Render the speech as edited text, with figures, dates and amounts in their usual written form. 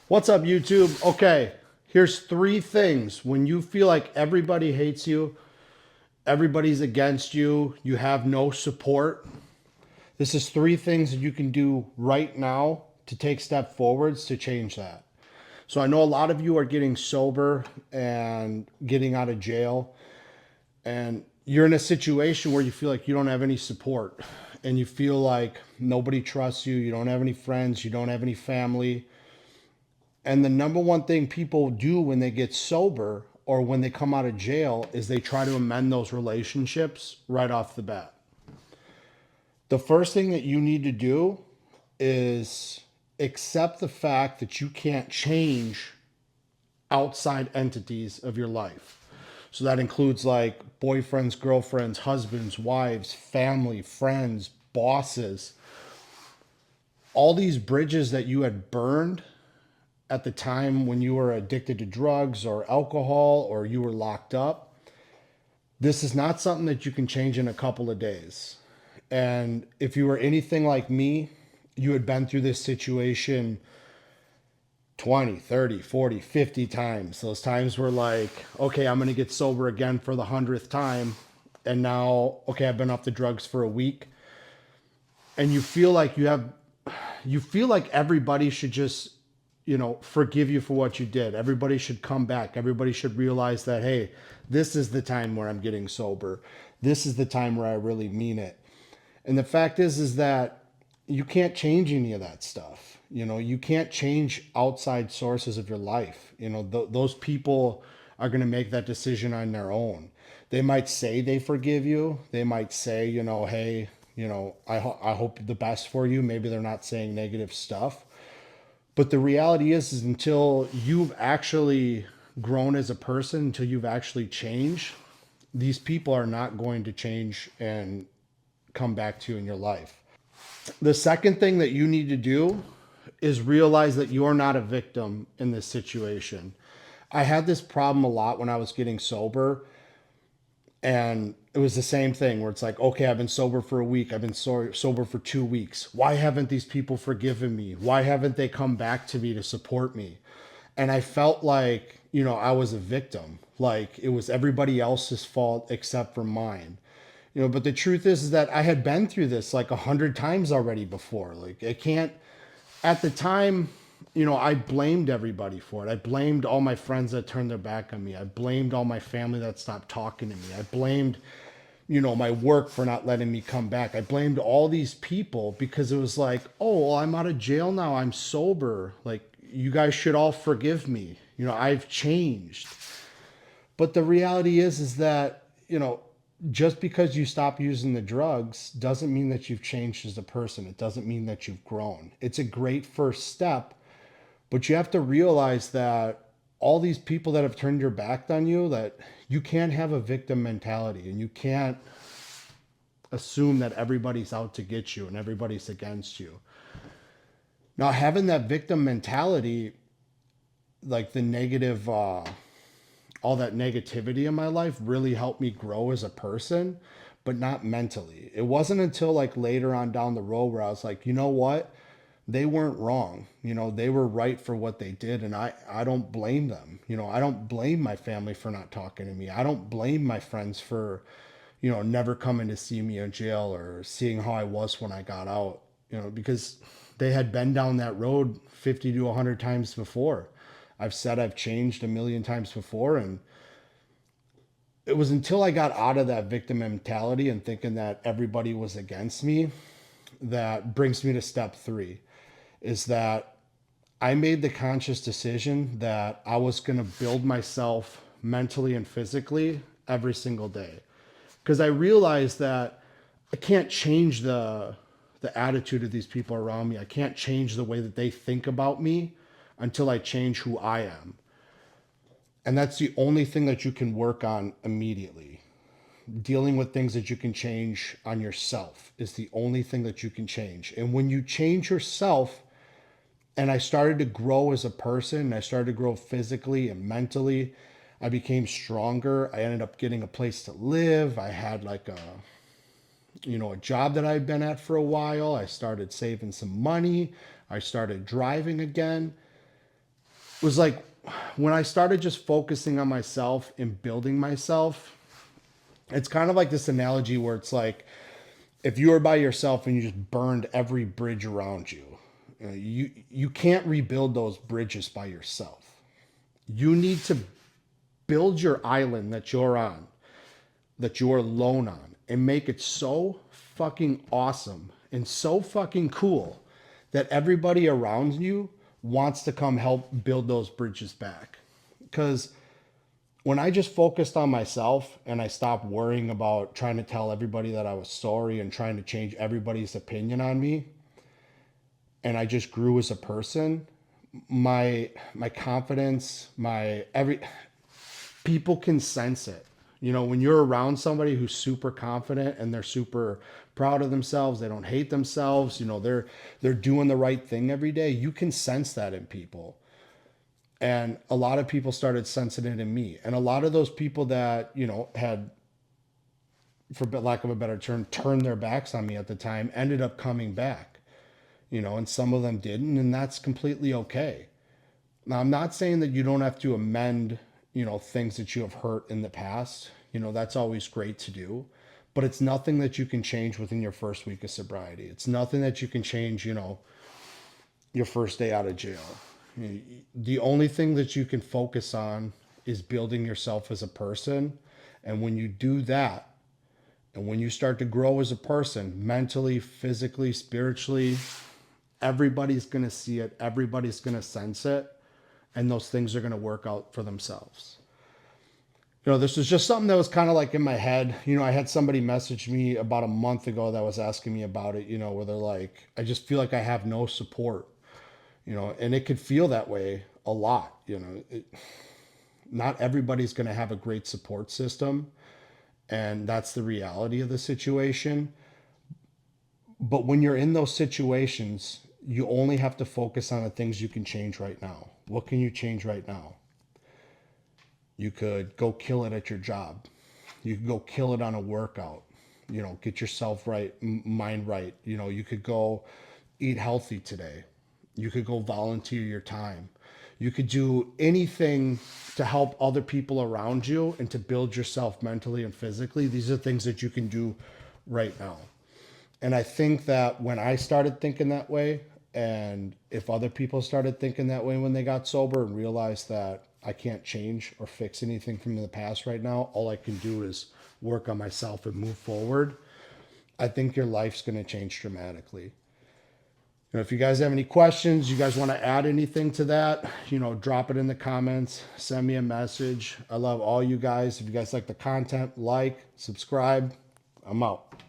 What's up, YouTube? Okay, here's three things when you feel like everybody hates you, everybody's against you, you have no support. This is three things that you can do right now to take step forwards to change that. So I know a lot of you are getting sober and getting out of jail, and you're in a situation where you feel like you don't have any support and you feel like nobody trusts you, you don't have any friends, you don't have any family. And the number one thing people do when they get sober or when they come out of jail is they try to amend those relationships right off the bat. The first thing that you need to do is accept the fact that you can't change outside entities of your life. So that includes like boyfriends, girlfriends, husbands, wives, family, friends, bosses. All these bridges that you had burned at the time when you were addicted to drugs or alcohol or you were locked up, this is not something that you can change in a couple of days. And if you were anything like me, you had been through this situation 20, 30, 40, 50 times. Those times were like, okay, I'm going to get sober again for the 100th time. And now, okay, I've been off the drugs for a week. And you feel like everybody should just, forgive you for what you did. Everybody should come back. Everybody should realize that, hey, this is the time where I'm getting sober. This is the time where I really mean it. And the fact is that you can't change any of that stuff. You can't change outside sources of your life. Those people are going to make that decision on their own. They might say they forgive you. They might say, hey, I hope the best for you. Maybe they're not saying negative stuff. But the reality is until you've actually grown as a person, until you've actually changed, these people are not going to change and come back to you in your life. The second thing that you need to do is realize that you're not a victim in this situation. I had this problem a lot when I was getting sober, and it was the same thing where it's like, okay, I've been sober for a week. I've been sober for 2 weeks. Why haven't these people forgiven me? Why haven't they come back to me to support me? And I felt like, I was a victim. Like it was everybody else's fault except for mine. But the truth is that I had been through this like 100 times already before. Like I can't, at the time, I blamed everybody for it. I blamed all my friends that turned their back on me. I blamed all my family that stopped talking to me. I blamed, my work for not letting me come back. I blamed all these people because it was like, oh, well, I'm out of jail now. I'm sober. Like, you guys should all forgive me. I've changed. But the reality is that, just because you stop using the drugs doesn't mean that you've changed as a person. It doesn't mean that you've grown. It's a great first step, but you have to realize that all these people that have turned your back on you, that you can't have a victim mentality and you can't assume that everybody's out to get you and everybody's against you. Now, having that victim mentality, like the negative, all that negativity in my life really helped me grow as a person, but not mentally. It wasn't until like later on down the road where I was like, you know what? They weren't wrong. They were right for what they did. And I don't blame them. I don't blame my family for not talking to me. I don't blame my friends for, never coming to see me in jail or seeing how I was when I got out, because they had been down that road 50 to 100 times before. I've said I've changed a million times before. And it was until I got out of that victim mentality and thinking that everybody was against me that brings me to step three is that I made the conscious decision that I was going to build myself mentally and physically every single day. Because I realized that I can't change the attitude of these people around me. I can't change the way that they think about me until I change who I am. And that's the only thing that you can work on immediately. Dealing with things that you can change on yourself is the only thing that you can change. And when you change yourself, and I started to grow as a person, I started to grow physically and mentally. I became stronger. I ended up getting a place to live. I had like a job that I'd been at for a while. I started saving some money. I started driving again. was like when I started just focusing on myself and building myself, it's kind of like this analogy where it's like if you were by yourself and you just burned every bridge around you, you can't rebuild those bridges by yourself. You need to build your island that you're on, that you're alone on, and make it so fucking awesome and so fucking cool that everybody around you wants to come help build those bridges back. Because when I just focused on myself and I stopped worrying about trying to tell everybody that I was sorry and trying to change everybody's opinion on me, and I just grew as a person, my confidence, my every people can sense it. You know, when you're around somebody who's super confident and they're super proud of themselves, they don't hate themselves, you know, they're doing the right thing every day, you can sense that in people. And a lot of people started sensing it in me. And a lot of those people that, you know, had, for lack of a better term, turned their backs on me at the time ended up coming back, you know, and some of them didn't. And that's completely okay. Now, I'm not saying that you don't have to amend, you know, things that you have hurt in the past. You know, that's always great to do. But it's nothing that you can change within your first week of sobriety. It's nothing that you can change, you know, your first day out of jail. The only thing that you can focus on is building yourself as a person. And when you do that, and when you start to grow as a person, mentally, physically, spiritually, everybody's going to see it, everybody's going to sense it, and those things are going to work out for themselves. You know, this was just something that was kind of like in my head. You know, I had somebody message me about a month ago that was asking me about it, you know, where they're like, I just feel like I have no support, you know, and it could feel that way a lot. You know, not everybody's going to have a great support system, and that's the reality of the situation. But when you're in those situations, you only have to focus on the things you can change right now. What can you change right now? You could go kill it at your job. You could go kill it on a workout. You know, get yourself right, mind right. You know, you could go eat healthy today. You could go volunteer your time. You could do anything to help other people around you and to build yourself mentally and physically. These are things that you can do right now. And I think that when I started thinking that way, and if other people started thinking that way when they got sober and realized that I can't change or fix anything from the past right now, all I can do is work on myself and move forward, I think your life's going to change dramatically. You know, if you guys have any questions, you guys want to add anything to that, you know, drop it in the comments, send me a message. I love all you guys. If you guys like the content, like, subscribe. I'm out.